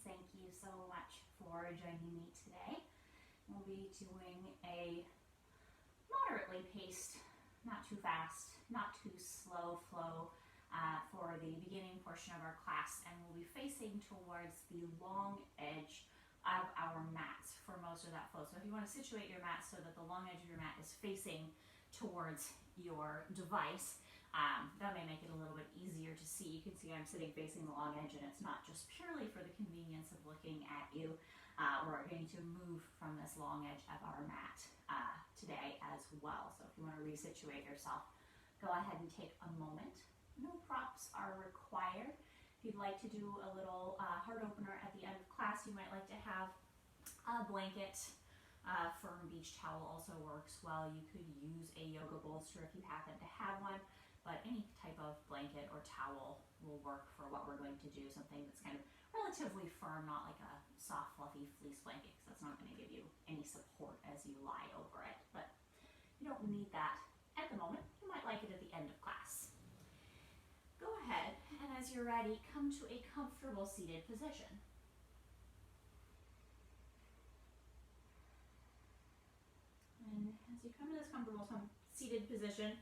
thank you so much for joining me today. We'll be doing a moderately paced, not too fast, not too slow flow for the beginning portion of our class, and we'll be facing towards the long edge of our mats for most of that flow. So if you want to situate your mat so that the long edge of your mat is facing towards your device, that may make it a little bit easier to see. You can see I'm sitting facing the long edge, and it's not just purely for the convenience of looking at you. We're going to move from this long edge of our mat today as well. So if you want to resituate yourself, go ahead and take a moment. No props are required. If you'd like to do a little heart opener at the end of class, you might like to have a blanket. Firm beach towel also works well. You could use a yoga bolster if you happen to have one, but any type of blanket or towel will work for what we're going to do. Something that's kind of relatively firm, not like a soft, fluffy fleece blanket, because that's not going to give you any support as you lie over it. But you don't need that at the moment. You might like it at the end of class. Go ahead, and as you're ready, come to a comfortable seated position. And as you come to this comfortable seated position,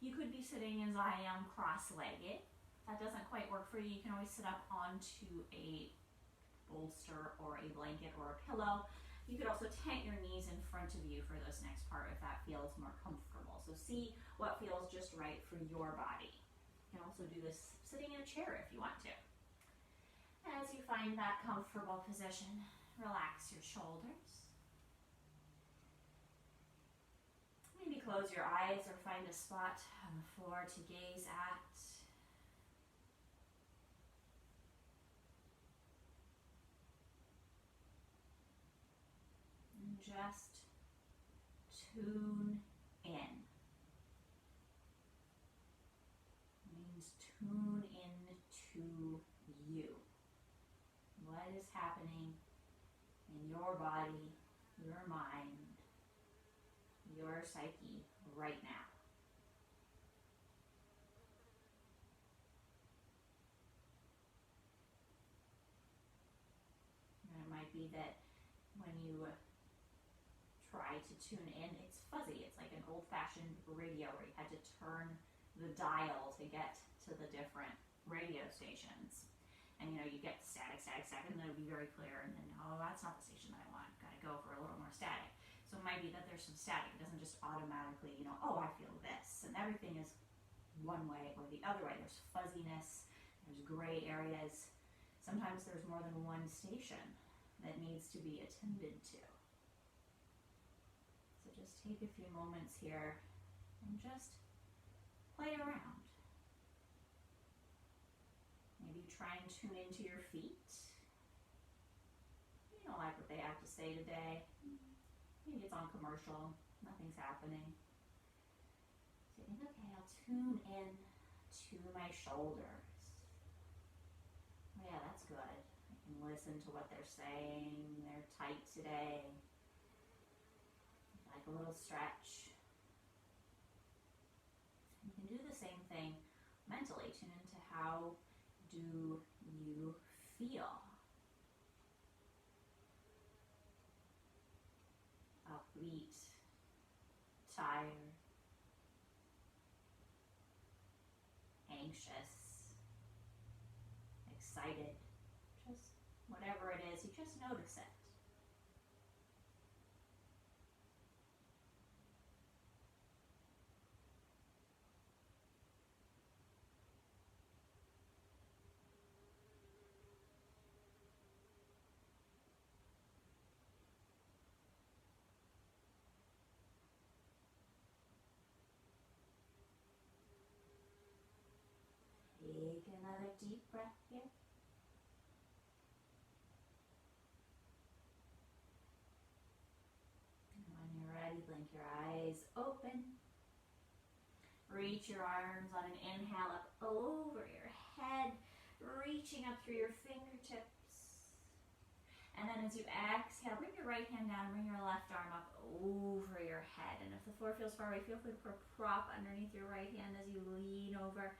you could be sitting as I am, cross-legged. That doesn't quite work for you. You can always sit up onto a bolster or a blanket or a pillow. You could also tent your knees in front of you for this next part if that feels more comfortable. So see what feels just right for your body. You can also do this sitting in a chair if you want to. As you find that comfortable position, relax your shoulders. Maybe close your eyes or find a spot on the floor to gaze at. And just tune in. It means tune in to you. What is happening in your body, your mind, your psyche right now. And it might be that when you try to tune in, it's fuzzy. It's like an old-fashioned radio where you had to turn the dial to get to the different radio stations. And you get static, and then it'll be very clear, and then, oh, that's not the station that I want. Gotta go for a little more static. So it might be that there's some static. It doesn't just automatically, oh, I feel this. And everything is one way or the other way. There's fuzziness, there's gray areas. Sometimes there's more than one station that needs to be attended to. So just take a few moments here and just play around. Maybe try and tune into your feet. You don't like what they have to say today. Maybe it's on commercial, nothing's happening. So you think, okay, I'll tune in to my shoulders. Oh yeah, that's good. I can listen to what they're saying. They're tight today. Like a little stretch. You can do the same thing mentally. Tune into how do you feel. Upbeat, tired, anxious, excited, just whatever it is, you just notice it. Take another deep breath here. And when you're ready, blink your eyes open. Reach your arms on an inhale up over your head, reaching up through your fingertips. And then as you exhale, bring your right hand down, bring your left arm up over your head. And if the floor feels far away, feel free to put a prop underneath your right hand as you lean over.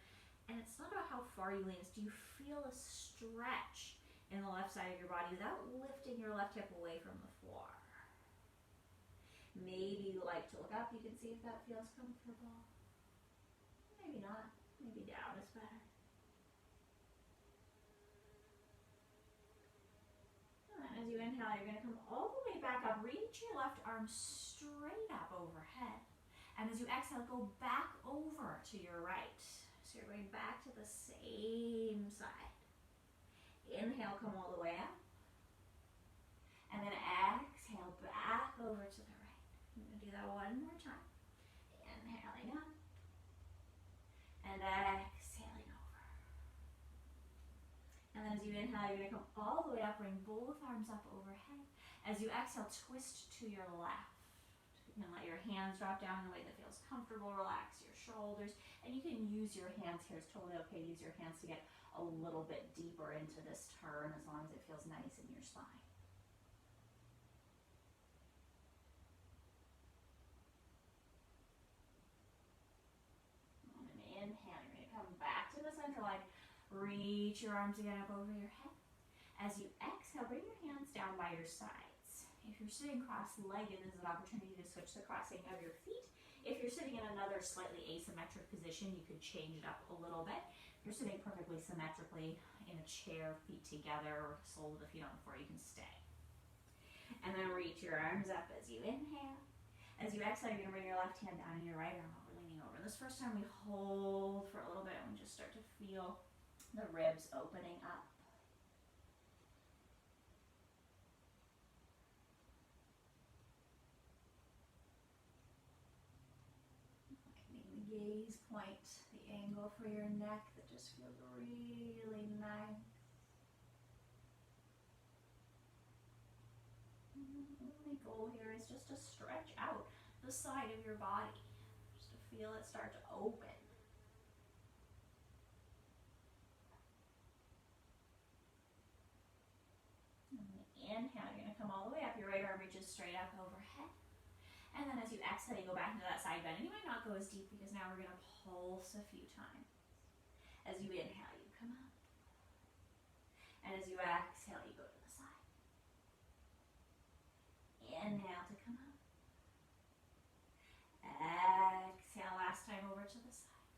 And it's not about how far you lean, it's do you feel a stretch in the left side of your body without lifting your left hip away from the floor. Maybe you like to look up. You can see if that feels comfortable. Maybe not. Maybe down is better. And as you inhale, you're going to come all the way back up. Reach your left arm straight up overhead. And as you exhale, go back over to your right. So you're going back to the same side. Inhale, come all the way up. And then exhale back over to the right. I'm going to do that one more time. Inhaling up. And exhaling over. And then as you inhale, you're going to come all the way up, bring both arms up overhead. As you exhale, twist to your left. You can let your hands drop down in a way that feels comfortable. Relax your shoulders. And you can use your hands here. It's totally okay to use your hands to get a little bit deeper into this turn as long as it feels nice in your spine. And inhale, you're going to come back to the center line. Reach your arms again up over your head. As you exhale, bring your hands down by your sides. If you're sitting cross-legged, this is an opportunity to switch the crossing of your feet. If you're sitting in another slightly asymmetric position, you could change it up a little bit. If you're sitting perfectly symmetrically in a chair, feet together, or sole of the feet on the floor, you can stay. And then reach your arms up as you inhale. As you exhale, you're going to bring your left hand down and your right arm while we're leaning over. This first time we hold for a little bit and we just start to feel the ribs opening up. Gaze point, the angle for your neck that just feels really nice. The only goal here is just to stretch out the side of your body, just to feel it start to open. And inhale, you're going to come all the way up. Your right arm reaches straight up overhead. And then as you exhale, you go back into that side bend. And you might not go as deep because now we're going to pulse a few times. As you inhale, you come up. And as you exhale, you go to the side. Inhale to come up. Exhale, last time over to the side.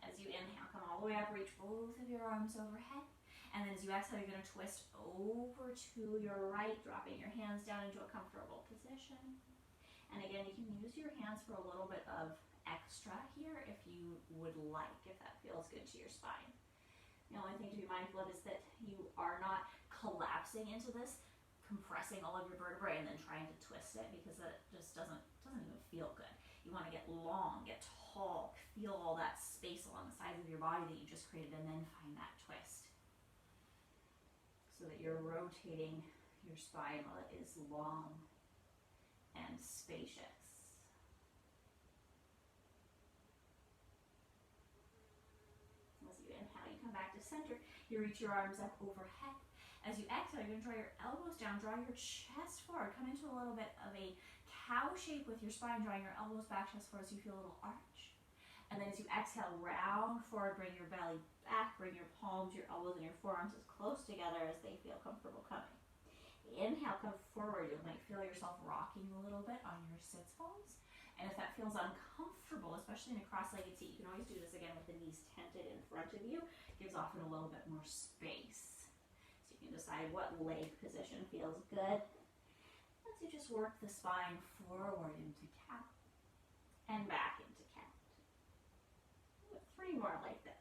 As you inhale, come all the way up, reach both of your arms overhead. And then as you exhale, you're going to twist over to your right, dropping your hands down into a comfortable position. And again, you can use your hands for a little bit of extra here if you would like, if that feels good to your spine. The only thing to be mindful of is that you are not collapsing into this, compressing all of your vertebrae and then trying to twist it, because that just doesn't even feel good. You want to get long, get tall, feel all that space along the sides of your body that you just created, and then find that twist. So that you're rotating your spine while it is long and spacious. As you inhale, you come back to center. You reach your arms up overhead. As you exhale, you're going to draw your elbows down, draw your chest forward, come into a little bit of a cow shape with your spine, drawing your elbows back, chest forward, so you feel a little arch. And then as you exhale, round forward, bring your belly back, bring your palms, your elbows, and your forearms as close together as they feel comfortable coming. Inhale, come forward. You might feel yourself rocking a little bit on your sits bones. And if that feels uncomfortable, especially in a cross-legged seat, you can always do this again with the knees tented in front of you. Gives often a little bit more space. So you can decide what leg position feels good. As you just work the spine forward into cat and back into cat. 3 more like this.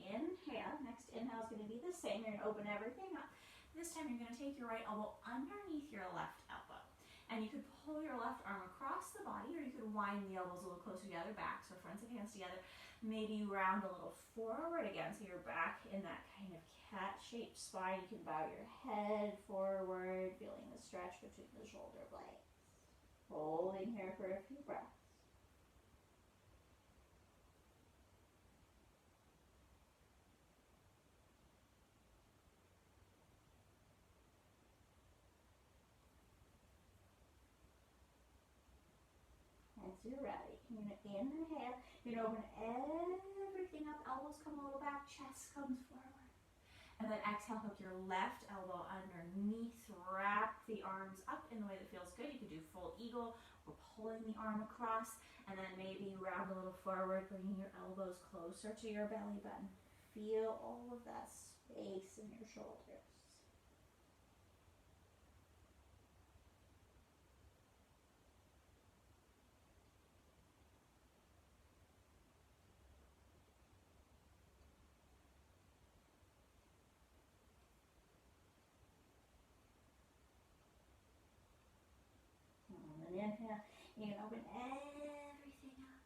Inhale. Next inhale is going to be the same. You're going to open everything up. This time you're going to take your right elbow underneath your left elbow. And you could pull your left arm across the body, or you could wind the elbows a little closer together, back, so fronts of hands together. Maybe you round a little forward again, so you're back in that kind of cat-shaped spine. You can bow your head forward, feeling the stretch between the shoulder blades. Holding here for a few breaths. you're ready. You're going to inhale. You're going to open everything up. Elbows come a little back. Chest comes forward. And then exhale, hook your left elbow underneath. Wrap the arms up in the way that feels good. You could do full eagle or pulling the arm across. And then maybe round a little forward, bringing your elbows closer to your belly button. Feel all of that space in your shoulders. Inhale, you can open everything up.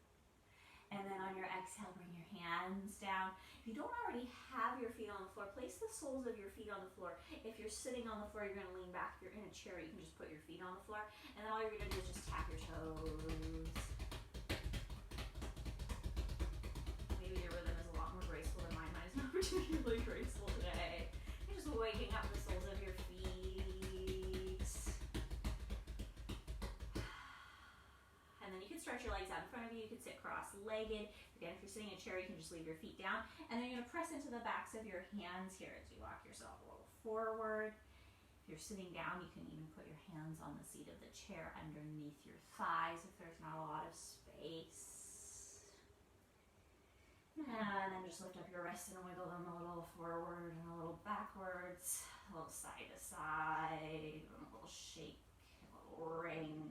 And then on your exhale, bring your hands down. If you don't already have your feet on the floor, place the soles of your feet on the floor. If you're sitting on the floor, you're going to lean back. If you're in a chair, you can just put your feet on the floor. And then all you're going to do is just tap your toes. Maybe your rhythm is a lot more graceful than mine. Mine is not particularly graceful today. You're just waking up the soles of your feet. Stretch your legs out in front of you. You can sit cross-legged. Again, if you're sitting in a chair, you can just leave your feet down. And then you're going to press into the backs of your hands here as you walk yourself a little forward. If you're sitting down, you can even put your hands on the seat of the chair underneath your thighs if there's not a lot of space. And then just lift up your wrists and wiggle them a little forward and a little backwards, a little side to side, a little shake, a little ring.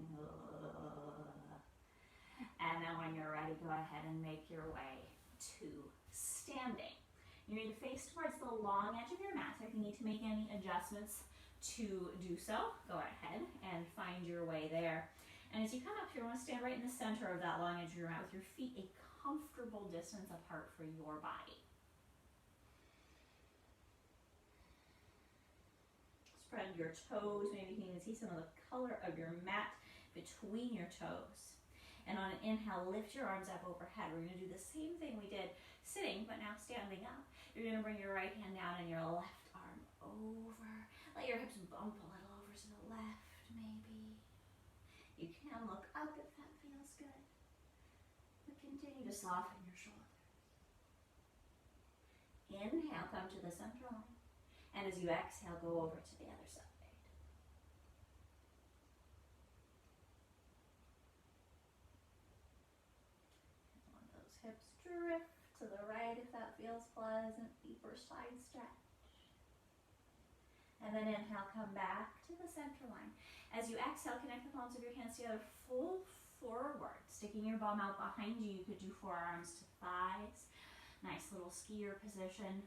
And then when you're ready, go ahead and make your way to standing. You need to face towards the long edge of your mat. So if you need to make any adjustments to do so, go ahead and find your way there. And as you come up here, you want to stand right in the center of that long edge of your mat with your feet a comfortable distance apart for your body. Spread your toes. Maybe you can even see some of the color of your mat between your toes. And on an inhale, lift your arms up overhead. We're going to do the same thing we did sitting, but now standing up. You're going to bring your right hand down and your left arm over. Let your hips bump a little over to the left, maybe. You can look up if that feels good. But continue to soften your shoulders. Inhale, come to the center line. And as you exhale, go over to the other side. Hips drift to the right if that feels pleasant, deeper side stretch. And then inhale, come back to the center line. As you exhale, connect the palms of your hands together, full forward. Sticking your bum out behind you, you could do forearms to thighs. Nice little skier position.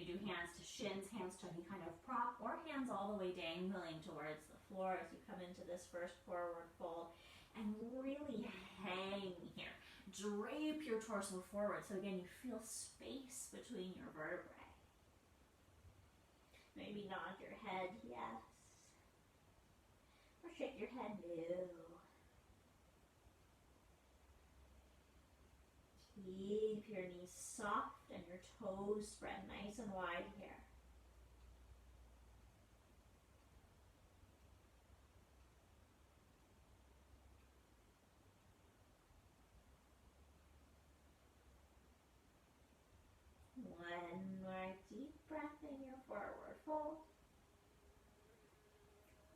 You do hands to shins, hands to any kind of prop, or hands all the way dangling towards the floor as you come into this first forward fold. And really hang here. Drape your torso forward. So again, you feel space between your vertebrae. Maybe nod your head, yes. Or shake your head, no. Keep your knees soft and your toes spread nice and wide here. One more deep breath in your forward fold.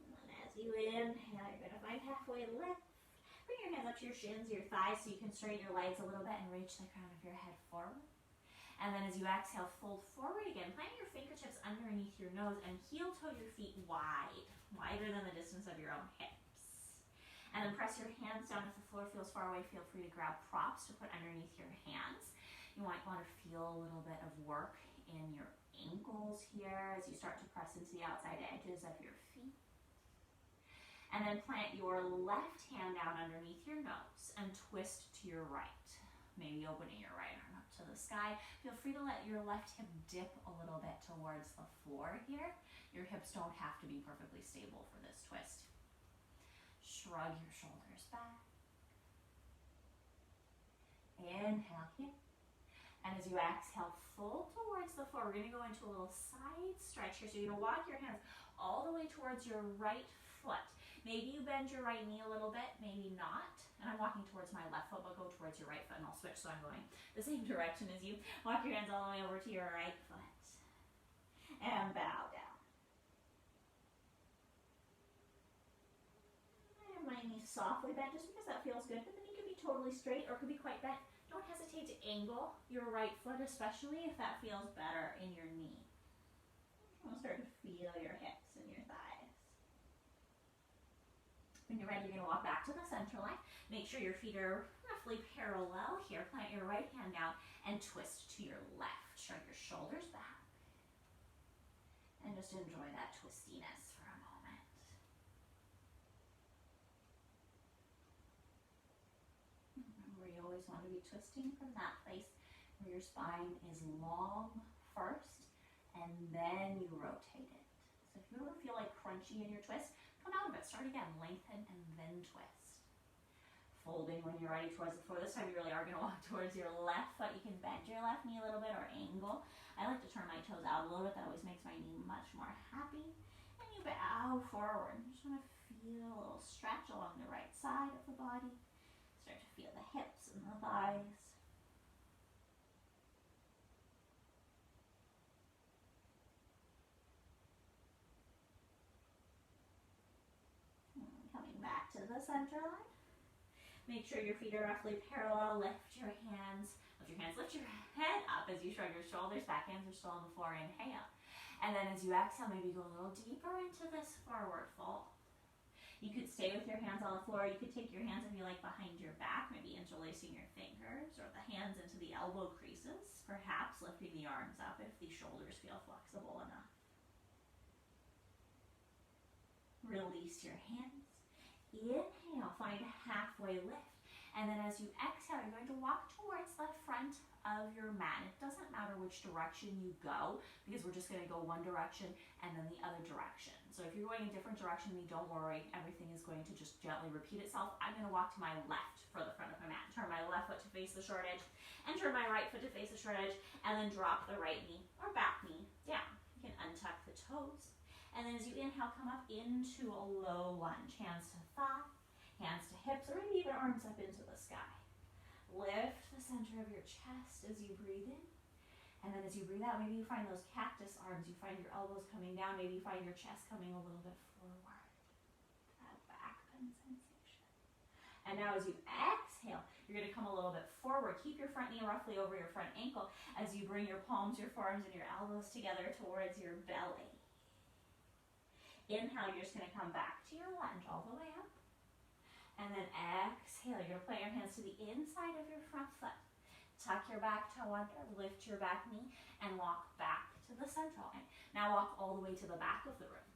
And then as you inhale, you're going to find halfway lift. Bring your hands up to your shins, your thighs, so you can straighten your legs a little bit and reach the crown of your head forward. And then as you exhale, fold forward again. Plant your fingertips underneath your nose and heel toe your feet wide, wider than the distance of your own hips. And then press your hands down. If the floor feels far away, feel free to grab props to put underneath your hands. You might want to feel a little bit of work in your ankles here as you start to press into the outside edges of your feet. And then plant your left hand down underneath your nose and twist to your right. Maybe opening your right arm up to the sky. Feel free to let your left hip dip a little bit towards the floor here. Your hips don't have to be perfectly stable for this twist. Shrug your shoulders back. Inhale here. And as you exhale, fold towards the floor. We're going to go into a little side stretch here. So you're going to walk your hands all the way towards your right foot. Maybe you bend your right knee a little bit, maybe not. And I'm walking towards my left foot, but go towards your right foot and I'll switch so I'm going the same direction as you. Walk your hands all the way over to your right foot. And bow down. And my knees softly bent just because that feels good, but the knee could be totally straight or it could be quite bent. Don't hesitate to angle your right foot, especially if that feels better in your knee. You'll start to feel your hips and your thighs. When you're ready, you're going to walk back to the center line. Make sure your feet are roughly parallel here. Plant your right hand down and twist to your left. Shrug your shoulders back. And just enjoy that twistiness for a moment. Remember, you always want to be twisting from that place where your spine is long first, and then you rotate it. So if you ever feel like crunchy in your twist, come out of it. Start again. Lengthen and then twist. Folding when you're ready towards the floor. This time you really are going to walk towards your left foot. You can bend your left knee a little bit or angle. I like to turn my toes out a little bit. That always makes my knee much more happy. And you bow forward. You just want to feel a little stretch along the right side of the body. Start to feel the hips and the thighs. Coming back to the center line. Make sure your feet are roughly parallel. Lift your hands. Lift your head up as you shrug your shoulders back. Hands are still on the floor. Inhale. And then as you exhale, maybe go a little deeper into this forward fold. You could stay with your hands on the floor. You could take your hands, if you like, behind your back, maybe interlacing your fingers, or the hands into the elbow creases, perhaps lifting the arms up if the shoulders feel flexible enough. Release your hands. Inhale, find a halfway lift. And then as you exhale, you're going to walk towards the front of your mat. It doesn't matter which direction you go, because we're just going to go one direction and then the other direction. So if you're going a different direction than me, don't worry. Everything is going to just gently repeat itself. I'm going to walk to my left for the front of my mat. Turn my left foot to face the short edge, and turn my right foot to face the short edge, and then drop the right knee or back knee down. You can untuck the toes. And then as you inhale, come up into a low lunge. Hands to thigh, hands to hips, or maybe even arms up into the sky. Lift the center of your chest as you breathe in. And then as you breathe out, maybe you find those cactus arms. You find your elbows coming down. Maybe you find your chest coming a little bit forward. That back bend sensation. And now as you exhale, you're going to come a little bit forward. Keep your front knee roughly over your front ankle as you bring your palms, your forearms, and your elbows together towards your belly. Inhale, you're just going to come back to your lunge all the way up. And then exhale, you're going to plant your hands to the inside of your front foot. Tuck your back toe under, lift your back knee, and walk back to the central line. Now walk all the way to the back of the room.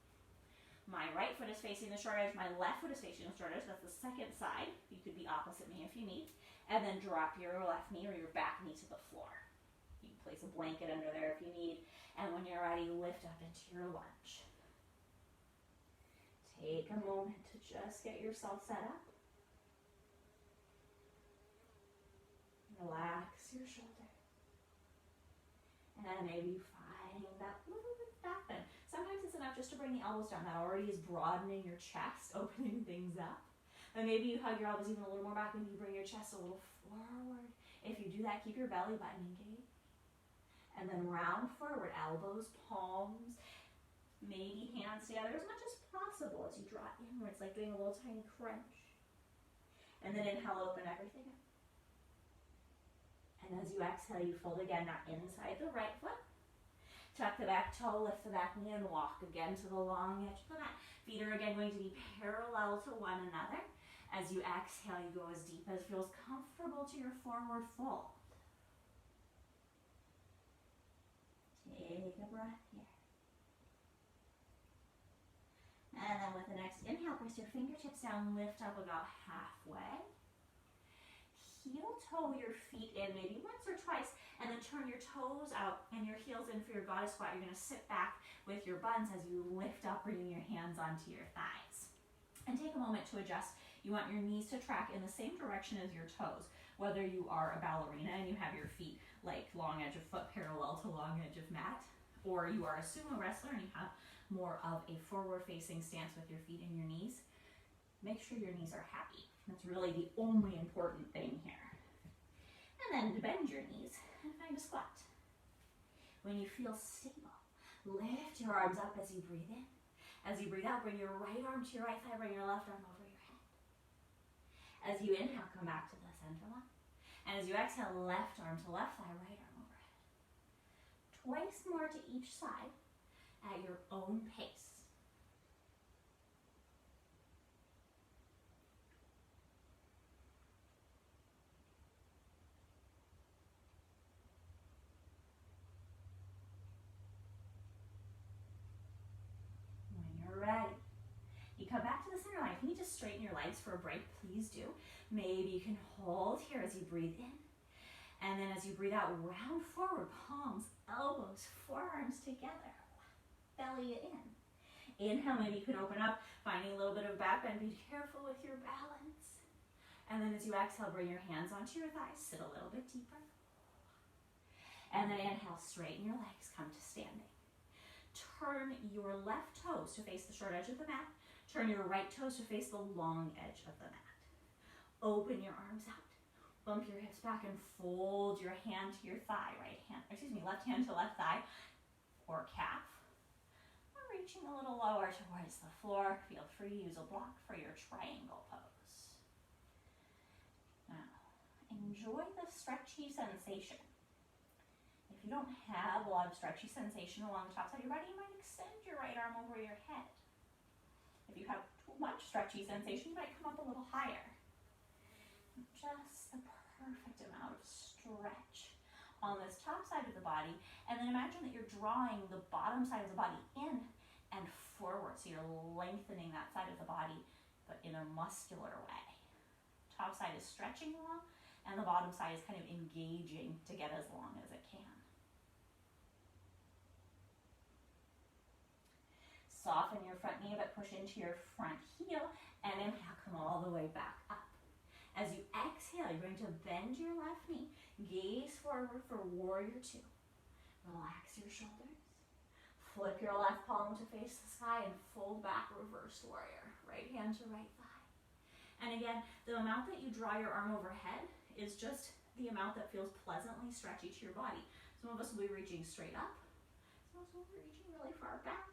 My right foot is facing the short edge, my left foot is facing the short edge. That's the second side. You could be opposite me if you need. And then drop your left knee or your back knee to the floor. You can place a blanket under there if you need. And when you're ready, lift up into your lunge. Take a moment to just get yourself set up. Relax your shoulder. And then maybe find that little bit of back bend. Sometimes it's enough just to bring the elbows down. That already is broadening your chest, opening things up. But maybe you hug your elbows even a little more back. Maybe you bring your chest a little forward. If you do that, keep your belly button engaged. And then round forward, elbows, palms, maybe hands together as much as possible as you draw inwards, like doing a little tiny crunch. And then inhale, open everything up. And as you exhale, you fold again, now inside the right foot. Tuck the back toe, lift the back knee, and walk again to the long edge of the mat. Feet are again going to be parallel to one another. As you exhale, you go as deep as feels comfortable to your forward fold. Take a breath here. And then with the next inhale, press your fingertips down, lift up about halfway. Heel toe your feet in maybe once or twice, and then turn your toes out and your heels in for your goddess squat. You're going to sit back with your buns as you lift up, bringing your hands onto your thighs. And take a moment to adjust. You want your knees to track in the same direction as your toes, whether you are a ballerina and you have your feet like long edge of foot parallel to long edge of mat, or you are a sumo wrestler and you have more of a forward-facing stance with your feet and your knees, make sure your knees are happy. That's really the only important thing here. And then bend your knees and find a squat. When you feel stable, lift your arms up as you breathe in. As you breathe out, bring your right arm to your right thigh, bring your left arm over your head. As you inhale, come back to the center line. And as you exhale, left arm to left thigh, right arm overhead. Twice more to each side at your own pace. Ready. You come back to the center line. If you need to straighten your legs for a break, please do. Maybe you can hold here as you breathe in. And then as you breathe out, round forward, palms, elbows, forearms together. Belly in. Inhale, maybe you can open up, finding a little bit of back bend. Be careful with your balance. And then as you exhale, bring your hands onto your thighs. Sit a little bit deeper. And then inhale, straighten your legs, come to standing. Turn your left toes to face the short edge of the mat. Turn your right toes to face the long edge of the mat. Open your arms out. Bump your hips back and fold your hand to your thigh. Left hand to left thigh or calf. Or reaching a little lower towards the floor. Feel free to use a block for your triangle pose. Now, enjoy the stretchy sensation. If you don't have a lot of stretchy sensation along the top side of your body, you might extend your right arm over your head. If you have too much stretchy sensation, you might come up a little higher. Just the perfect amount of stretch on this top side of the body, and then imagine that you're drawing the bottom side of the body in and forward, so you're lengthening that side of the body, but in a muscular way. Top side is stretching along, and the bottom side is kind of engaging to get as long as it can. Soften your front knee, but push into your front heel, and inhale, come all the way back up. As you exhale, you're going to bend your left knee, gaze forward for warrior two. Relax your shoulders. Flip your left palm to face the sky and fold back, reversed warrior. Right hand to right thigh. And again, the amount that you draw your arm overhead is just the amount that feels pleasantly stretchy to your body. Some of us will be reaching straight up. Some of us will be reaching really far back.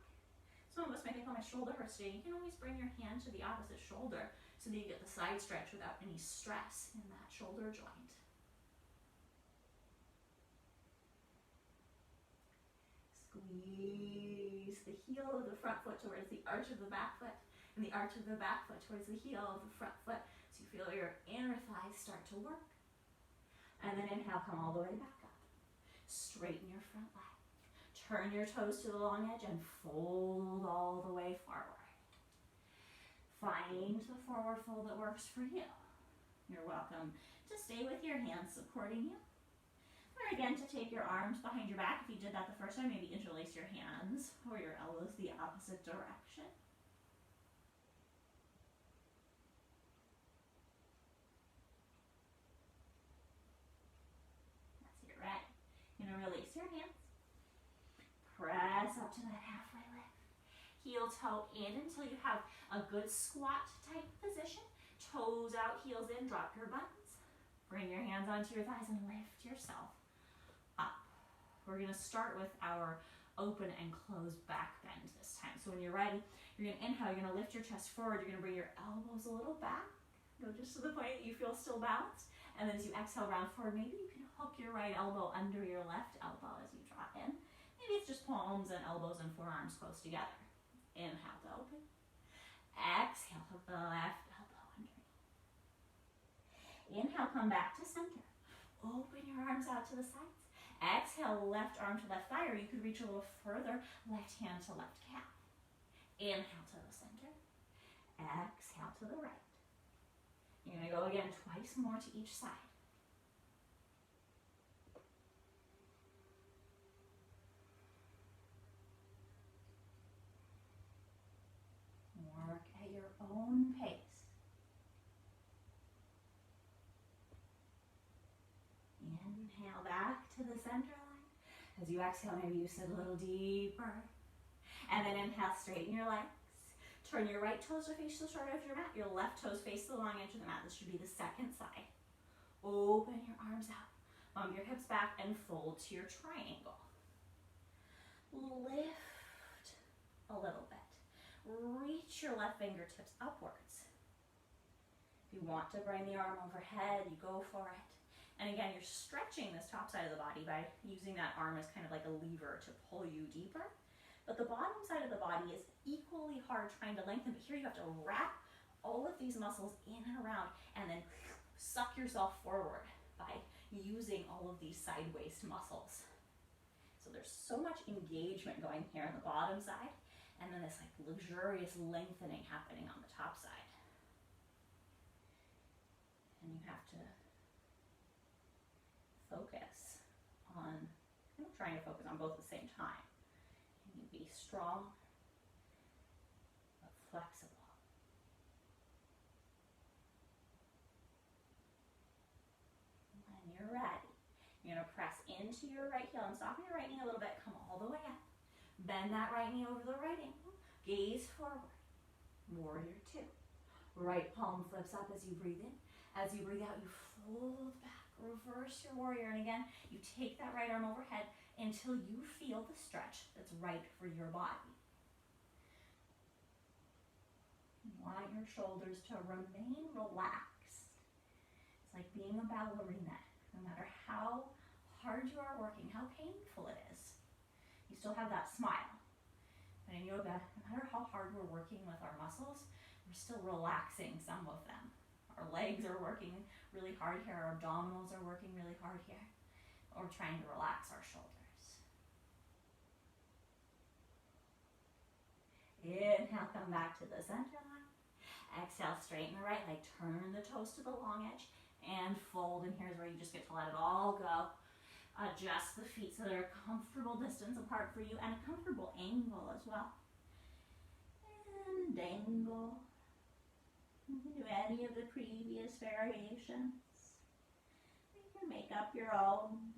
Some of us may think, oh, my shoulder hurts today. You can always bring your hand to the opposite shoulder so that you get the side stretch without any stress in that shoulder joint. Squeeze the heel of the front foot towards the arch of the back foot, and the arch of the back foot towards the heel of the front foot, so you feel your inner thighs start to work. And then inhale, come all the way back up. Straighten your front leg. Turn your toes to the long edge and fold all the way forward. Find the forward fold that works for you. You're welcome to stay with your hands supporting you. Or again, to take your arms behind your back. If you did that the first time, maybe interlace your hands or your elbows the opposite direction. That's it, right? You're gonna release your hands. Press up to that halfway lift. Heel toe in until you have a good squat type position. Toes out, heels in, drop your buttons. Bring your hands onto your thighs and lift yourself up. We're gonna start with our open and close back bend this time. So when you're ready, you're gonna inhale, you're gonna lift your chest forward, you're gonna bring your elbows a little back. Go just to the point that you feel still balanced. And then as you exhale, round forward, maybe you can hook your right elbow under your left elbow as you drop in. Maybe it's just palms and elbows and forearms close together. Inhale to open. Exhale, hook the left elbow underneath. Inhale, come back to center. Open your arms out to the sides. Exhale, left arm to left thigh, or you could reach a little further, left hand to left calf. Inhale to the center. Exhale to the right. You're going to go again twice more to each side. Work at your own pace. Inhale back to the center line. As you exhale, maybe you sit a little deeper. And then inhale, straighten your legs. Turn your right toes to face the short edge of your mat. Your left toes face the long edge of the mat. This should be the second side. Open your arms out. Bump your hips back and fold to your triangle. Lift a little bit. Reach your left fingertips upwards. If you want to bring the arm overhead, you go for it. And again, you're stretching this top side of the body by using that arm as kind of like a lever to pull you deeper. But the bottom side of the body is equally hard trying to lengthen, but here you have to wrap all of these muscles in and around and then suck yourself forward by using all of these side waist muscles. So there's so much engagement going here on the bottom side, and then this like luxurious lengthening happening on the top side. And you have to focus on, I'm trying to focus on both at the same time. Can you be strong but flexible? When you're ready, you're going to press into your right heel and soften your right knee a little bit. Come all the way up. Bend that right knee over the right ankle. Gaze forward. Warrior two. Right palm flips up as you breathe in. As you breathe out, you fold back. Reverse your warrior. And again, you take that right arm overhead until you feel the stretch that's right for your body. You want your shoulders to remain relaxed. It's like being a ballerina. No matter how hard you are working, how painful it is, you still have that smile. And in yoga, no matter how hard we're working with our muscles, we're still relaxing some of them. Our legs are working really hard here, our abdominals are working really hard here. Or we're trying to relax our shoulders. Inhale, come back to the center line. Exhale, straighten the right leg, turn the toes to the long edge, and fold. And here's where you just get to let it all go. Adjust the feet so they're a comfortable distance apart for you and a comfortable angle as well. And dangle. You can do any of the previous variations. You can make up your own.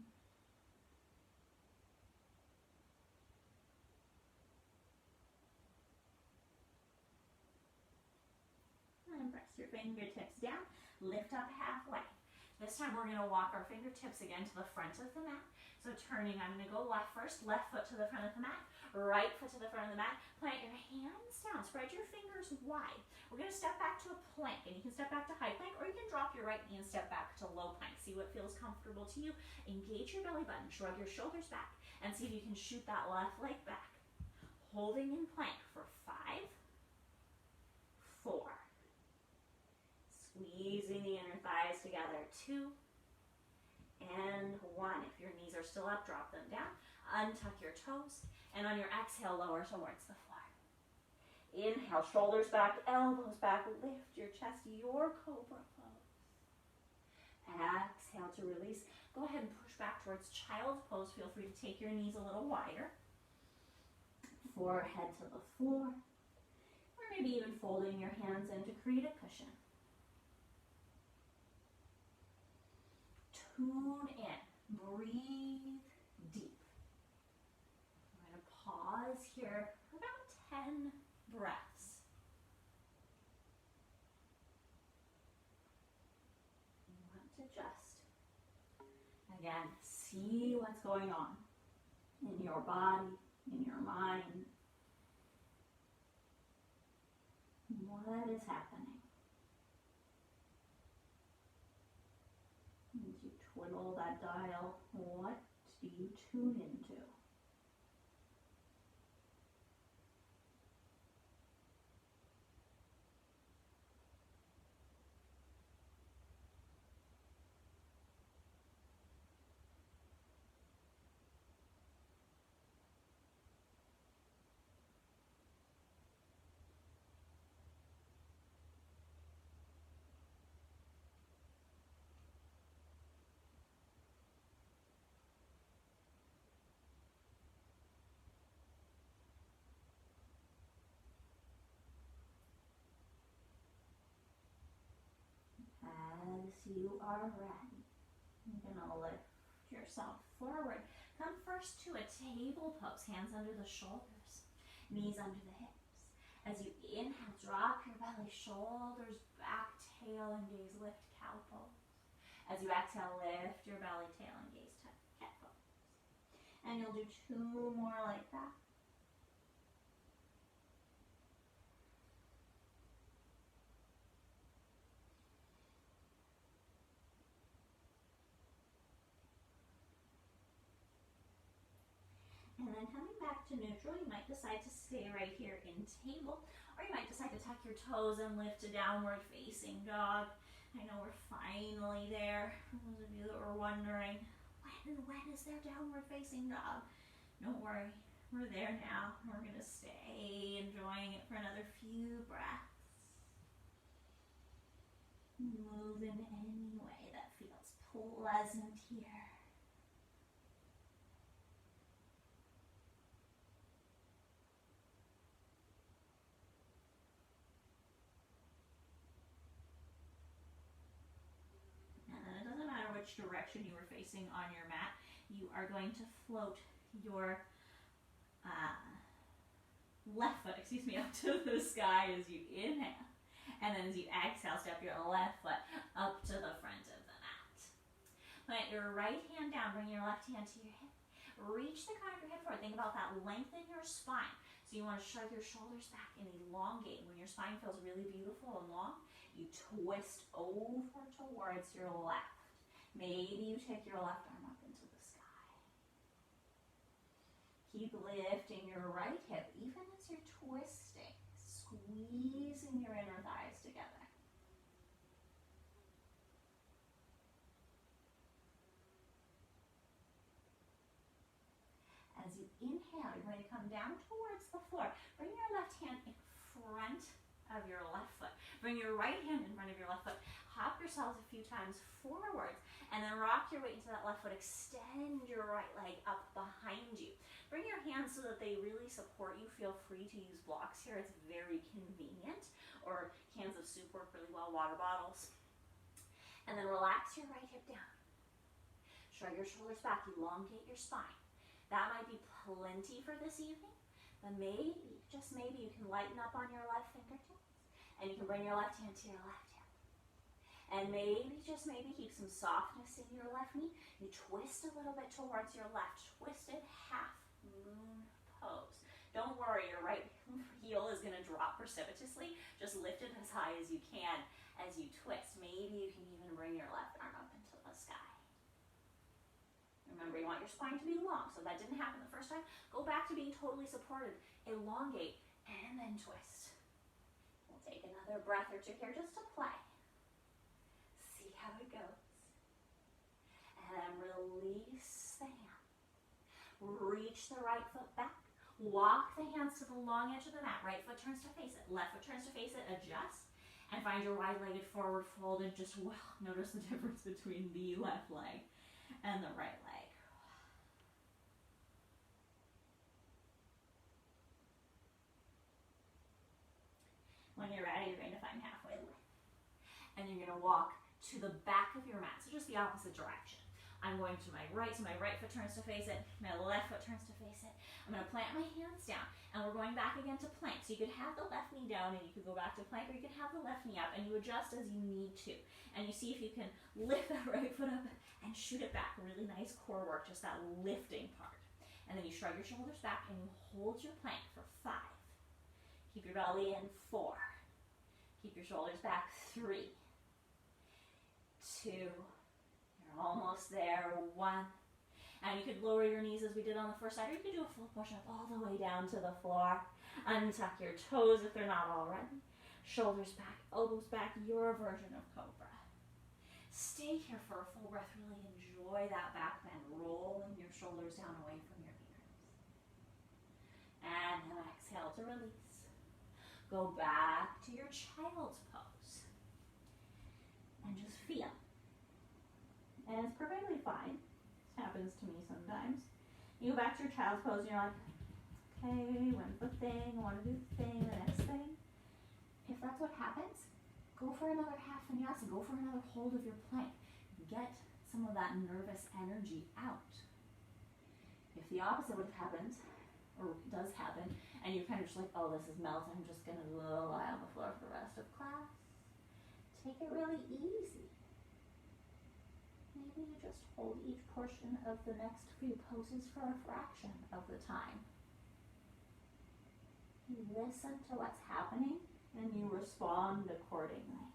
And press your fingertips down. Lift up halfway. This time we're going to walk our fingertips again to the front of the mat. So turning, I'm going to go left first, left foot to the front of the mat, right foot to the front of the mat. Plant your hands down, spread your fingers wide. We're going to step back to a plank, and you can step back to high plank, or you can drop your right knee and step back to low plank. See what feels comfortable to you. Engage your belly button, shrug your shoulders back, and see if you can shoot that left leg back. Holding in plank for 5, 4. Squeezing the inner thighs together, 2, and 1. If your knees are still up, drop them down. Untuck your toes, and on your exhale, lower towards the floor. Inhale, shoulders back, elbows back, lift your chest, your cobra pose. Exhale to release. Go ahead and push back towards child's pose. Feel free to take your knees a little wider. Forehead to the floor, or maybe even folding your hands in to create a cushion. Tune in, breathe deep. I'm going to pause here for about 10 breaths. You want to just, again, see what's going on in your body, in your mind. What is happening? As you twiddle that dial, what do you tune into? As you are ready, you're going to lift yourself forward. Come first to a table pose, hands under the shoulders. Knees under the hips. As you inhale, drop your belly, shoulders back, tail and gaze, lift, cow pose. As you exhale, lift your belly, tail and gaze, cat pose. And you'll do 2 more like that. And then coming back to neutral, you might decide to stay right here in table, or you might decide to tuck your toes and lift to downward facing dog. I know we're finally there. For those of you that were wondering, when is there downward facing dog? Don't worry, we're there now. We're gonna stay enjoying it for another few breaths. Move in any way that feels pleasant here. Which direction you were facing on your mat, you are going to float your left foot, up to the sky as you inhale. And then as you exhale, step your left foot up to the front of the mat. Put your right hand down, bring your left hand to your hip. Reach the crown of your head forward. Think about that length in your spine. So you want to shrug your shoulders back and elongate. When your spine feels really beautiful and long, you twist over towards your left. Maybe you take your left arm up into the sky. Keep lifting your right hip, even as you're twisting, squeezing your inner thighs together. As you inhale, you're going to come down towards the floor. Bring your left hand in front of your left foot. Bring your right hand in front of your left foot. Hop yourselves a few times forwards, and then rock your weight into that left foot. Extend your right leg up behind you. Bring your hands so that they really support you. Feel free to use blocks here. It's very convenient. Or cans of soup work really well, water bottles. And then relax your right hip down. Shrug your shoulders back, elongate your spine. That might be plenty for this evening, but maybe, just maybe, you can lighten up on your left fingertips, and you can bring your left hand to your left hip. And maybe, just maybe, keep some softness in your left knee. You twist a little bit towards your left. Twisted half moon pose. Don't worry, your right heel is going to drop precipitously. Just lift it as high as you can as you twist. Maybe you can even bring your left arm up into the sky. Remember, you want your spine to be long, so that didn't happen the first time. Go back to being totally supported. Elongate, and then twist. We'll take another breath or two here just to play. See how it goes. And then release the hand. Reach the right foot back. Walk the hands to the long edge of the mat. Right foot turns to face it. Left foot turns to face it. Adjust. And find your wide-legged forward fold, and just notice the difference between the left leg and the right leg. When you're ready, you're going to find halfway lift. And you're going to walk to the back of your mat, so just the opposite direction. I'm going to my right, so my right foot turns to face it, my left foot turns to face it. I'm going to plant my hands down, and we're going back again to plank. So you could have the left knee down, and you could go back to plank, or you could have the left knee up, and you adjust as you need to. And you see if you can lift that right foot up and shoot it back. Really nice core work, just that lifting part. And then you shrug your shoulders back, and you hold your plank for 5. Keep your belly in 4. Keep your shoulders back 3, 2, you're almost there, 1. And you could lower your knees as we did on the first side, or you could do a full push-up all the way down to the floor. Untuck your toes if they're not already. Shoulders back, elbows back, your version of cobra. Stay here for a full breath. Really enjoy that back bend, rolling your shoulders down away from your ears. And then exhale to release. Go back to your child's pose. And just feel. And it's perfectly fine. This happens to me sometimes. You go back to your child's pose and you're like, okay, when's the thing? I want to do the thing, the next thing. If that's what happens, go for another half vinyasa. Go for another hold of your plank. Get some of that nervous energy out. If the opposite would have happened, or does happen, and you're kind of just like, oh, this is melting, I'm just gonna lie on the floor for the rest of class. Take it really easy. Maybe you just hold each portion of the next few poses for a fraction of the time. You listen to what's happening and you respond accordingly.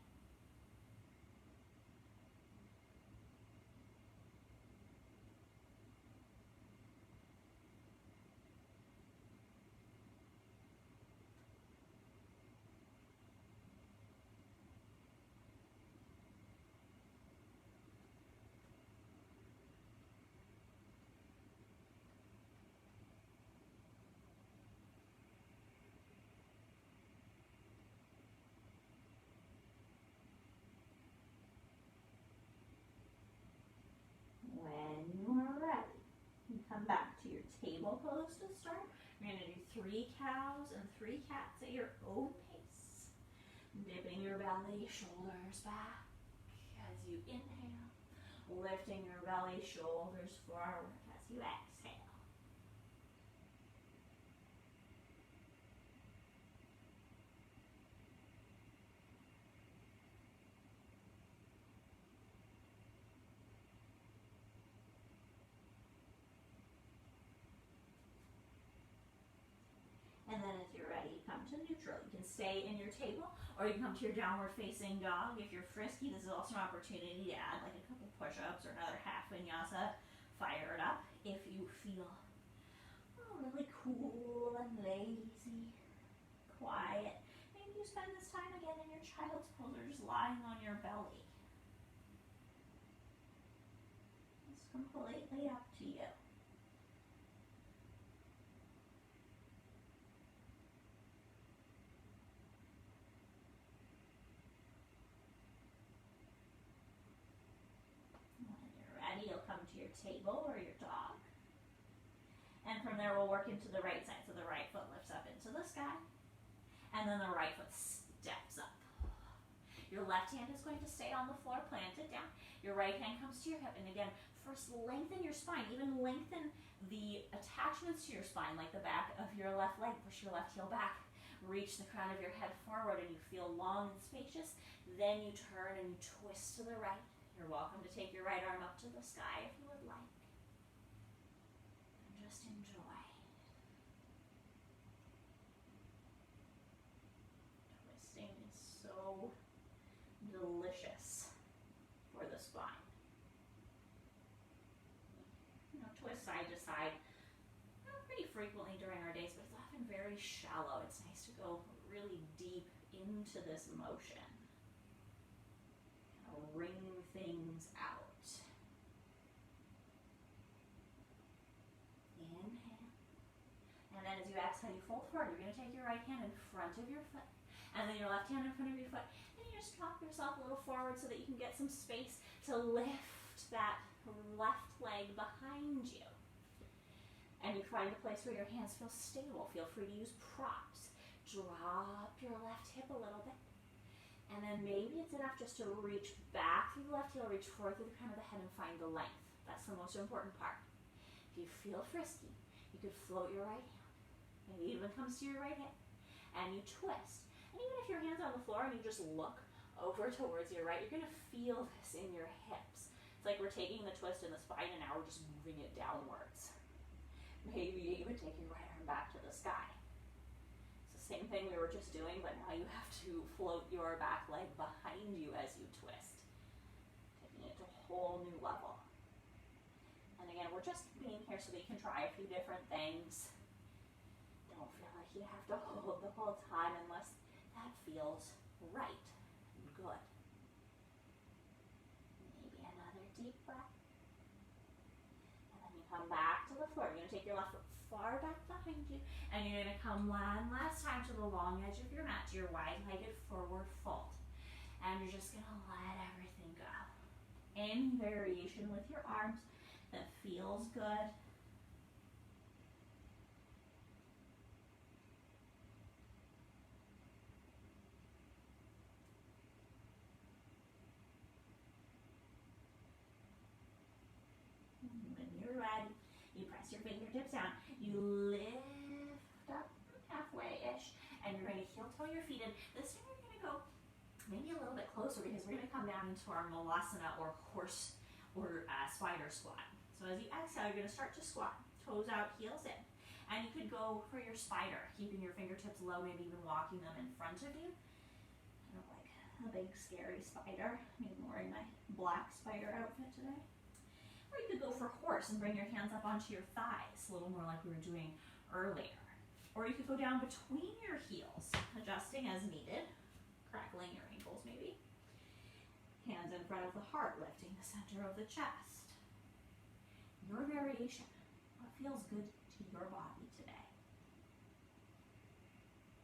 When you are ready, you come back to your table pose to start. You're going to do 3 cows and 3 cats at your own pace. Dipping your belly, shoulders back as you inhale. Lifting your belly, shoulders forward as you exhale. And then as you're ready, you come to neutral. You can stay in your table, or you can come to your downward facing dog. If you're frisky, this is also an opportunity to add like a couple push-ups or another half vinyasa. Fire it up if you feel really cool and lazy, quiet. Maybe you spend this time again in your child's pose or just lying on your belly. It's completely up to you. You'll come to your table or your dog. And from there we'll work into the right side. So the right foot lifts up into the sky. And then the right foot steps up. Your left hand is going to stay on the floor, planted down. Your right hand comes to your hip. And again, first lengthen your spine. Even lengthen the attachments to your spine, like the back of your left leg. Push your left heel back. Reach the crown of your head forward and you feel long and spacious. Then you turn and you twist to the right. You're welcome to take your right arm up to the sky if you would like. And just enjoy. Twisting is so delicious for the spine. Twist side to side pretty frequently during our days, but it's often very shallow. It's nice to go really deep into this motion. Wring things out. Inhale. And then as you exhale, you fold forward. You're going to take your right hand in front of your foot, and then your left hand in front of your foot. And you just drop yourself a little forward so that you can get some space to lift that left leg behind you. And you find a place where your hands feel stable. Feel free to use props. Drop your left hip a little bit. And then maybe it's enough just to reach back through the left heel, reach forward through the crown of the head and find the length. That's the most important part. If you feel frisky, you could float your right hand. Maybe it even comes to your right hip. And you twist. And even if your hand's on the floor and you just look over towards your right, you're going to feel this in your hips. It's like we're taking the twist in the spine and now we're just moving it downwards. Maybe even take your right arm back to the sky. Same thing we were just doing, but now you have to float your back leg behind you as you twist, taking it to a whole new level. And again, we're just being here so that you can try a few different things. Don't feel like you have to hold the whole time unless that feels right and good. Maybe another deep breath. And then you come back to the floor. You're going to take your left foot far back behind you, and you're going to come one last time to the long edge of your mat, to your wide-legged forward fold. And you're just going to let everything go. Any variation with your arms that feels good. When you're ready, you press your fingertips down. You lift up half feet in. This time you're gonna go maybe a little bit closer because we're gonna come down into our malasana or horse or spider squat. So as you exhale, you're gonna start to squat, toes out, heels in. And you could go for your spider, keeping your fingertips low, maybe even walking them in front of you. Kind of like a big scary spider. I'm even wearing my black spider outfit today. Or you could go for horse and bring your hands up onto your thighs, a little more like we were doing earlier. Or you could go down between your heels, adjusting as needed, crackling your ankles maybe. Hands in front of the heart, lifting the center of the chest. Your variation, what feels good to your body today.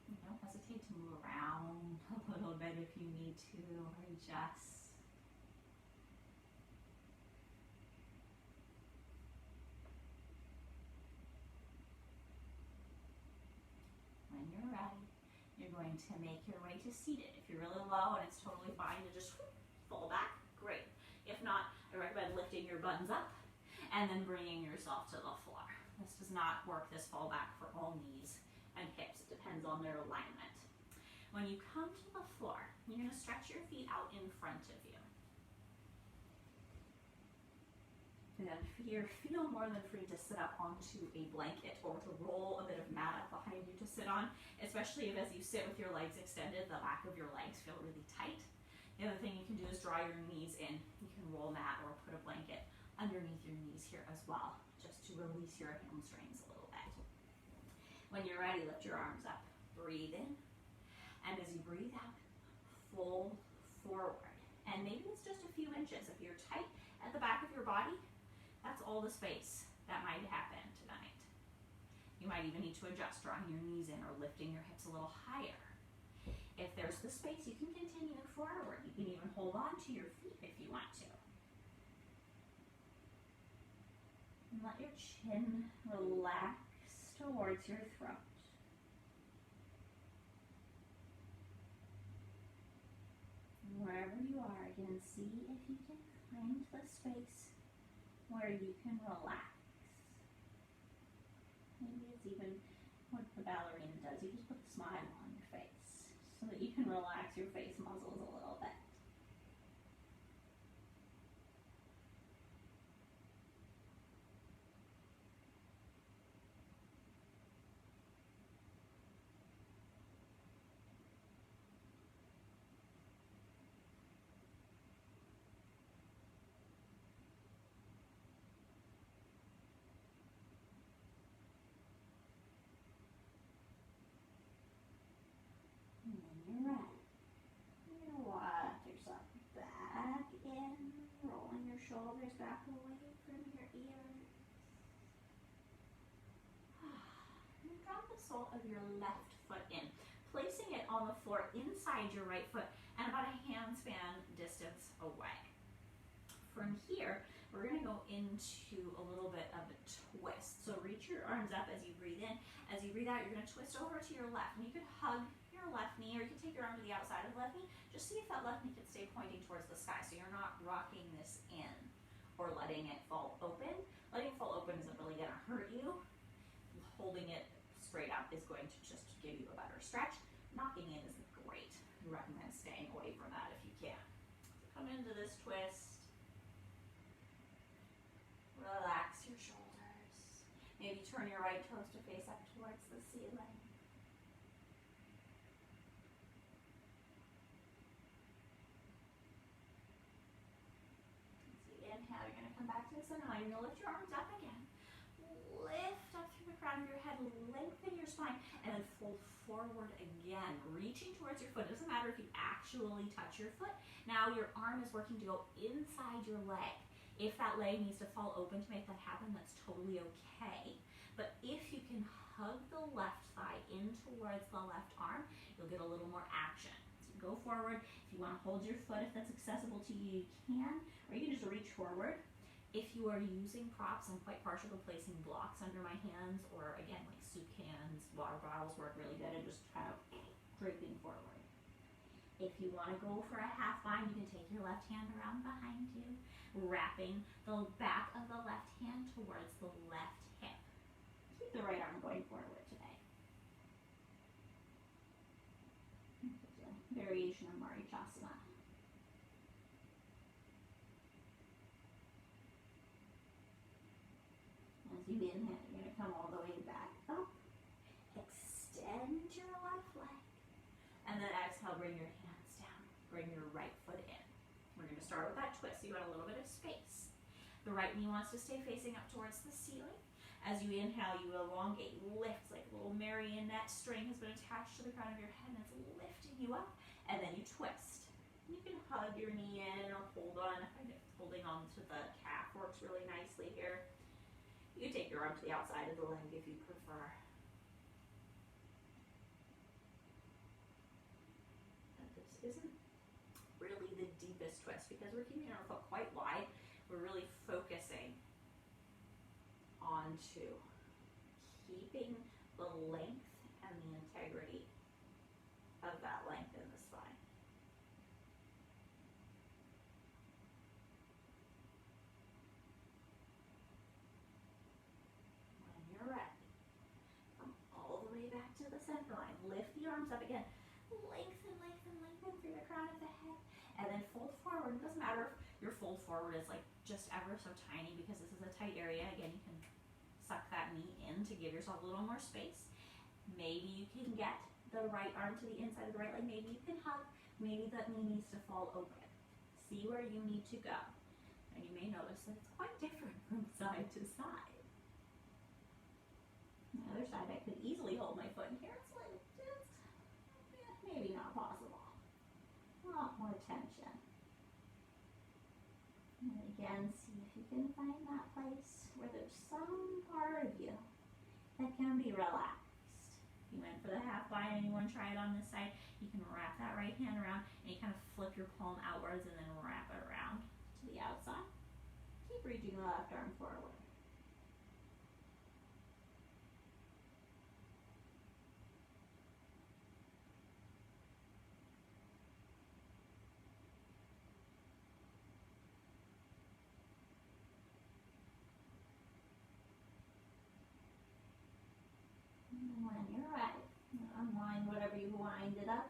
And don't hesitate to move around a little bit if you need to, or adjust. When you're ready, you're going to make your way to seated. If you're really low and it's totally fine to just fall back, great. If not, I recommend lifting your buttons up and then bringing yourself to the floor. This does not work, this fall back, for all knees and hips. It depends on their alignment. When you come to the floor, you're going to stretch your feet out in front of you. And feel more than free to sit up onto a blanket or to roll a bit of mat up behind you to sit on, especially if as you sit with your legs extended, the back of your legs feel really tight. The other thing you can do is draw your knees in. You can roll mat or put a blanket underneath your knees here as well, just to release your hamstrings a little bit. When you're ready, lift your arms up, breathe in, and as you breathe out, fold forward. And maybe it's just a few inches. If you're tight at the back of your body, that's all the space that might happen tonight. You might even need to adjust, drawing your knees in or lifting your hips a little higher. If there's the space, you can continue forward. You can even hold on to your feet if you want to. And let your chin relax towards your throat. And wherever you are, again, see if you can find the space where you can relax. Maybe it's even what the ballerina does. You just put a smile on your face so that you can relax your face muscles a little bit. Shoulders back away from your ears. And drop the sole of your left foot in, placing it on the floor inside your right foot and about a handspan distance away. From here, we're going to go into a little bit of a twist. So reach your arms up as you breathe in. As you breathe out, you're going to twist over to your left. And you could hug your left knee, or you can take your arm to the outside of the left knee. Just see if that left knee can stay pointing towards the sky, so you're not rocking this in or letting it fall open. Letting it fall open isn't really going to hurt you. Holding it straight up is going to just give you a better stretch. Knocking in isn't great. I recommend staying away from that if you can. So come into this twist. Relax your shoulders. Maybe turn your right toes to face up towards the ceiling. Inhale, you're going to come back to the center line. You're going to lift your arms up again. Lift up through the crown of your head, lengthen your spine, and then fold forward again, reaching towards your foot. It doesn't matter if you actually touch your foot. Now your arm is working to go inside your leg. If that leg needs to fall open to make that happen, that's totally okay. But if you can hug the left thigh in towards the left arm, you'll get a little more action. Go forward. If you want to hold your foot, if that's accessible to you, you can. Or you can just reach forward. If you are using props, I'm quite partial to placing blocks under my hands, or again, like soup cans, water bottles work really good, and just kind of draping forward. If you want to go for a half bind, you can take your left hand around behind you, wrapping the back of the left hand towards the left hip. Keep the right arm going forward today. variation of Marichyasana. As you inhale, you're going to come all the way back up. Extend your left leg. And then exhale, bring your hands down. Bring your right foot in. We're going to start with that twist. So you got a little bit of space. The right knee wants to stay facing up towards the ceiling. As you inhale, you elongate, lift, like a little marionette string has been attached to the crown of your head and it's lifting you up. And then you twist. You can hug your knee in or hold on. I find it holding on to the calf works really nicely here. You can take your arm to the outside of the leg if you prefer. But this isn't really the deepest twist because we're keeping our foot quite wide. We're really focusing onto keeping the length and the integrity of that length in the spine. When you're ready, come all the way back to the center line. Lift the arms up again. Lengthen, lengthen, lengthen through the crown of the head. And then fold forward. It doesn't matter if your fold forward is like just ever so tiny because this is a tight area. Again, you can suck that knee in to give yourself a little more space. Maybe you can get the right arm to the inside of the right leg. Maybe you can hug. Maybe that knee needs to fall open. See where you need to go. And you may notice that it's quite different from side to side. On the other side, I could easily hold my foot in here. It's like, maybe not possible. A lot more tension. And again, see if you can find that place where there's some part of you that can be relaxed. If you went for the half bind and you want to try it on this side, you can wrap that right hand around and you kind of flip your palm outwards and then wrap it around to the outside. Keep reaching the left arm forward. When you're ready, unwind whatever you wind it up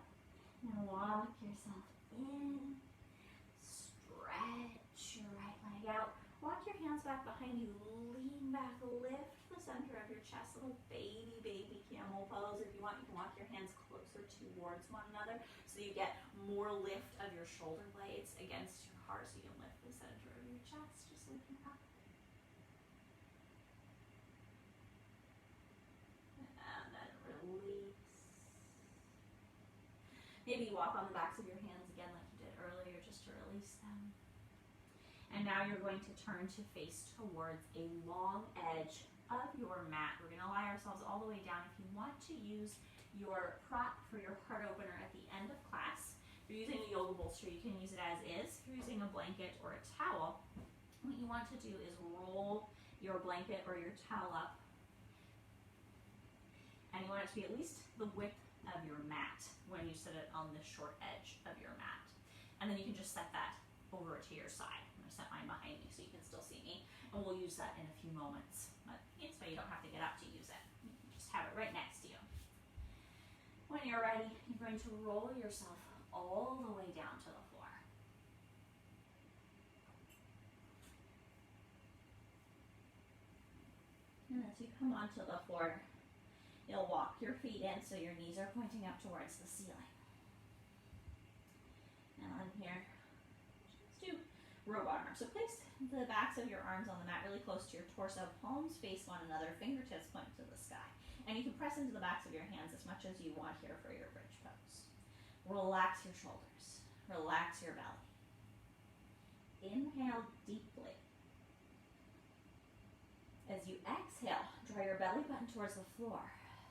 and walk yourself in. Stretch your right leg out. Walk your hands back behind you. Lean back. Lift the center of your chest. Little baby camel pose. If you want, you can walk your hands closer towards one another so you get more lift of your shoulder blades against your heart so you can lift the center of your chest. Just looking up. Release. Maybe walk on the backs of your hands again like you did earlier just to release them. And now you're going to turn to face towards a long edge of your mat. We're going to lie ourselves all the way down. If you want to use your prop for your heart opener at the end of class, if you're using a yoga bolster, you can use it as is. If you're using a blanket or a towel, what you want to do is roll your blanket or your towel up. And you want it to be at least the width of your mat when you set it on the short edge of your mat. And then you can just set that over to your side. I'm going to set mine behind me so you can still see me. And we'll use that in a few moments. But it's so you don't have to get up to use it. You can just have it right next to you. When you're ready, you're going to roll yourself all the way down to the floor. And as you come onto the floor, you'll walk your feet in so your knees are pointing up towards the ceiling. And on here, just do robot arms. So place the backs of your arms on the mat really close to your torso. Palms face one another, fingertips point to the sky. And you can press into the backs of your hands as much as you want here for your bridge pose. Relax your shoulders. Relax your belly. Inhale deeply. As you exhale, draw your belly button towards the floor.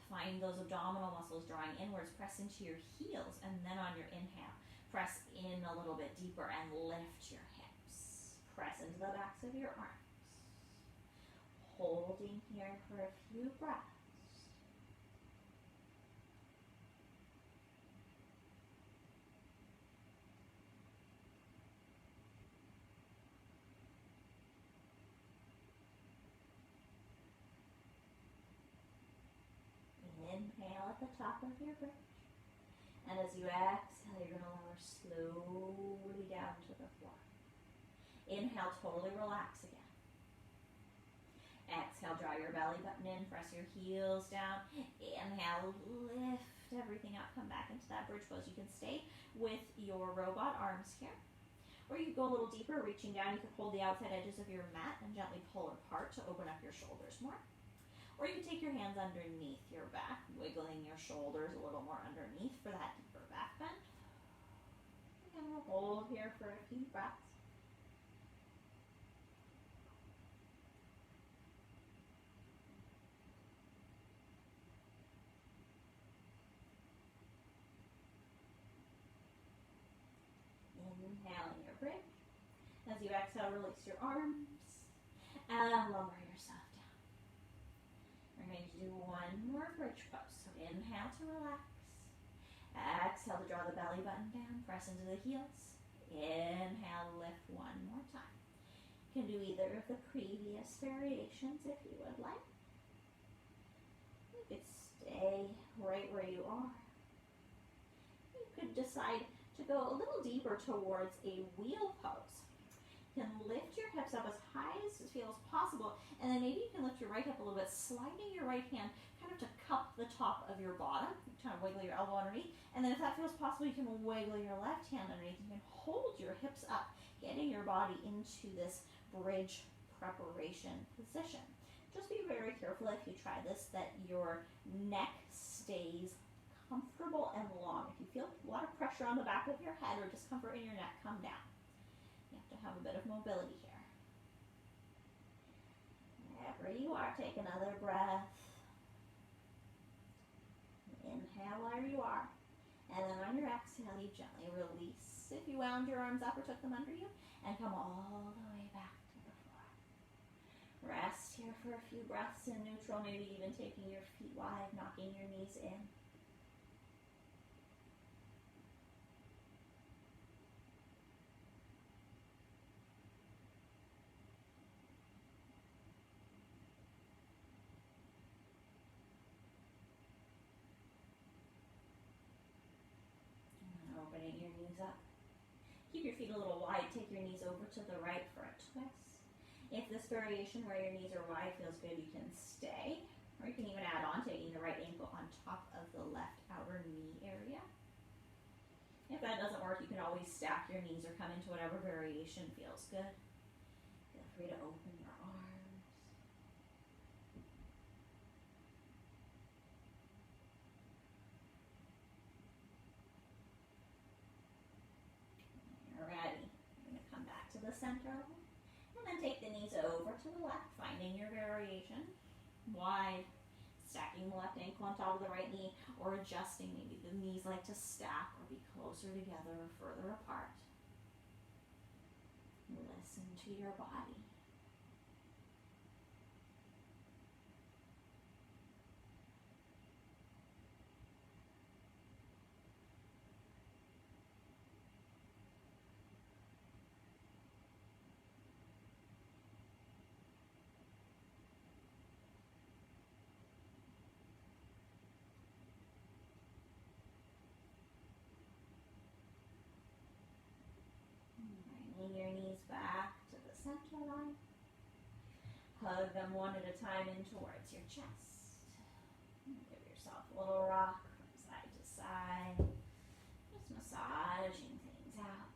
Find those abdominal muscles drawing inwards. Press into your heels, and then on your inhale, press in a little bit deeper and lift your hips. Press into the backs of your arms. Holding here for a few breaths. Inhale at the top of your bridge. And as you exhale, you're going to lower slowly down to the floor. Inhale, totally relax again. Exhale, draw your belly button in, press your heels down. Inhale, lift everything up, come back into that bridge pose. You can stay with your robot arms here. Or you go a little deeper, reaching down. You can hold the outside edges of your mat and gently pull apart to open up your shoulders more. Or you can take your hands underneath your back, wiggling your shoulders a little more underneath for that deeper back bend. And we'll hold here for a few breaths. Inhaling your bridge. As you exhale, release your arms and lower yourself down. We're going to do one more bridge pose. So inhale to relax. Exhale to draw the belly button down, press into the heels. Inhale, lift one more time. You can do either of the previous variations if you would like. You could stay right where you are. You could decide to go a little deeper towards a wheel pose. You can lift your hips up as high as it feels possible, and then maybe you can lift your right hip a little bit, sliding your right hand kind of to cup the top of your bottom. You kind of wiggle your elbow underneath, and then if that feels possible, you can wiggle your left hand underneath. You can hold your hips up, getting your body into this bridge preparation position. Just be very careful if you try this that your neck stays comfortable and long. If you feel a lot of pressure on the back of your head or discomfort in your neck, come down. You have to have a bit of mobility here. Wherever you are, take another breath. Inhale where you are. And then on your exhale, you gently release. If you wound your arms up or took them under you, and come all the way back to the floor. Rest here for a few breaths in neutral, maybe even taking your feet wide, knocking your knees in. Opening your knees up. Keep your feet a little wide. Take your knees over to the right for a twist. If this variation where your knees are wide feels good, you can stay. Or you can even add on, taking the right ankle on top of the left outer knee area. If that doesn't work, you can always stack your knees or come into whatever variation feels good. Feel free to open your arms. Ready. You're going to come back to the center and then take the knees over to the left, finding your variation. Wide, stacking the left ankle on top of the right knee, or adjusting. Maybe the knees like to stack or be closer together or further apart. Listen to your body. Bringing your knees back to the center line. Hug them one at a time in towards your chest. Give yourself a little rock from side to side. Just massaging things out.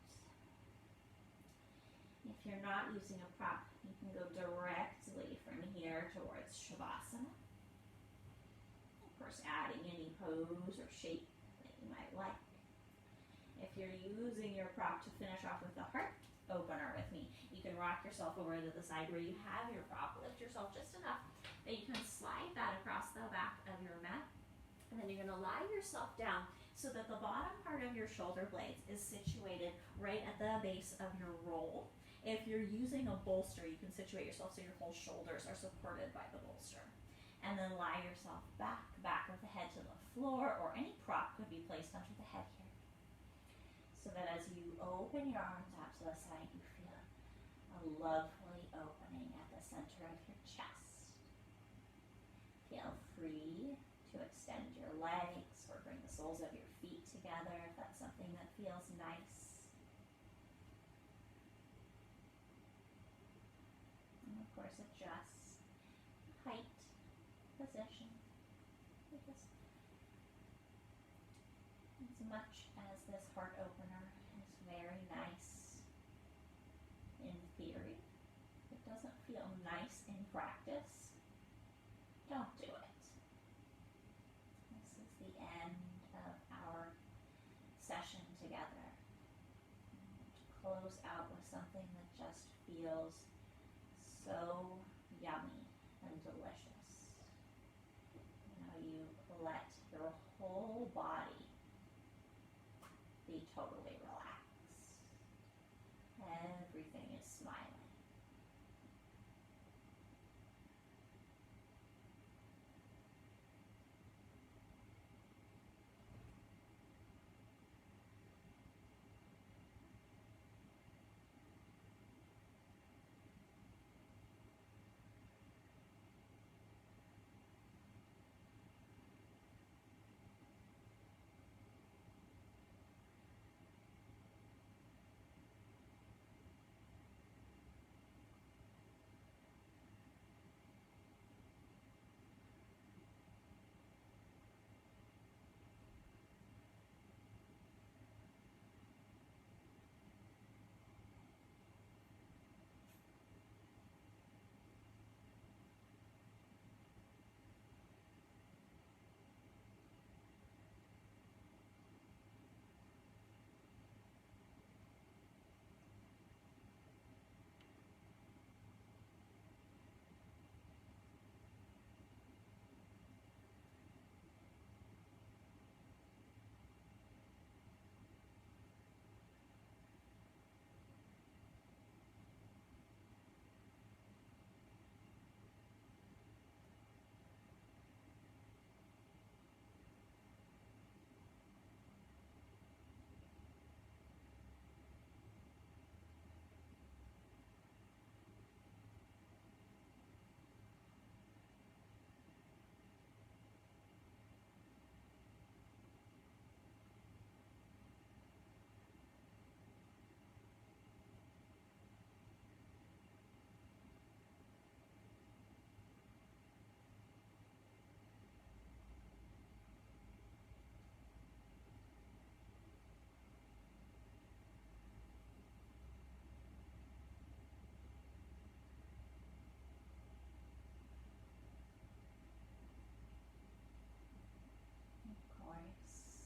If you're not using a prop, you can go directly from here towards Shavasana. Of course, adding any pose or shape that you might like. If you're using your prop to finish off with the heart opener with me, you can rock yourself over to the side where you have your prop. Lift yourself just enough that you can slide that across the back of your mat. And then you're going to lie yourself down so that the bottom part of your shoulder blades is situated right at the base of your roll. If you're using a bolster, you can situate yourself so your whole shoulders are supported by the bolster. And then lie yourself back with the head to the floor, or any prop could be placed under the head here. So that as you open your arms out to the side, you feel a lovely opening at the center of your chest. Feel free to extend your legs or bring the soles of your feet together if that's something that feels nice. And of course adjust height, position, because as much as this heart opener is very nice in theory, it doesn't feel nice in practice, don't do it. This is the end of our session together. To close out with something that just feels so yummy and delicious. You let your whole body be totally relaxed. Everything is smiling.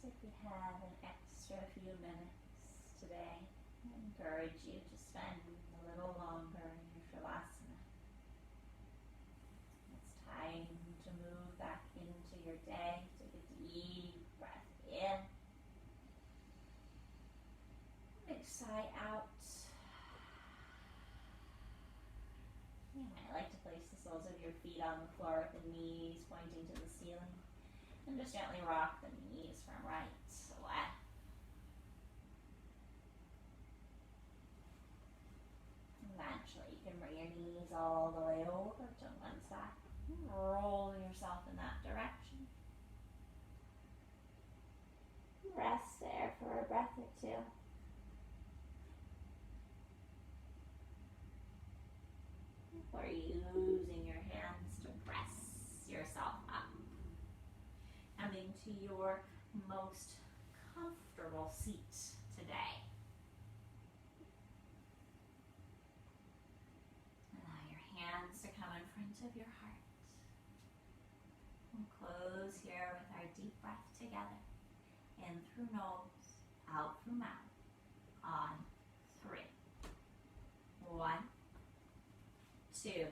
If you have an extra few minutes today, I encourage you to spend a little longer in your Shavasana. It's time to move back into your day. Take a deep breath in. Big sigh out. You might like to place the soles of your feet on the floor with the knees pointing to the ceiling. And just gently rock the knees from right to left. Eventually, you can bring your knees all the way over to one side. Roll yourself in that direction. Rest there for a breath or two. Or using your hands to press yourself up. Coming to your most comfortable seat today. Allow your hands to come in front of your heart. And close here with our deep breath together. In through nose, out through mouth. On 3. 1, 2.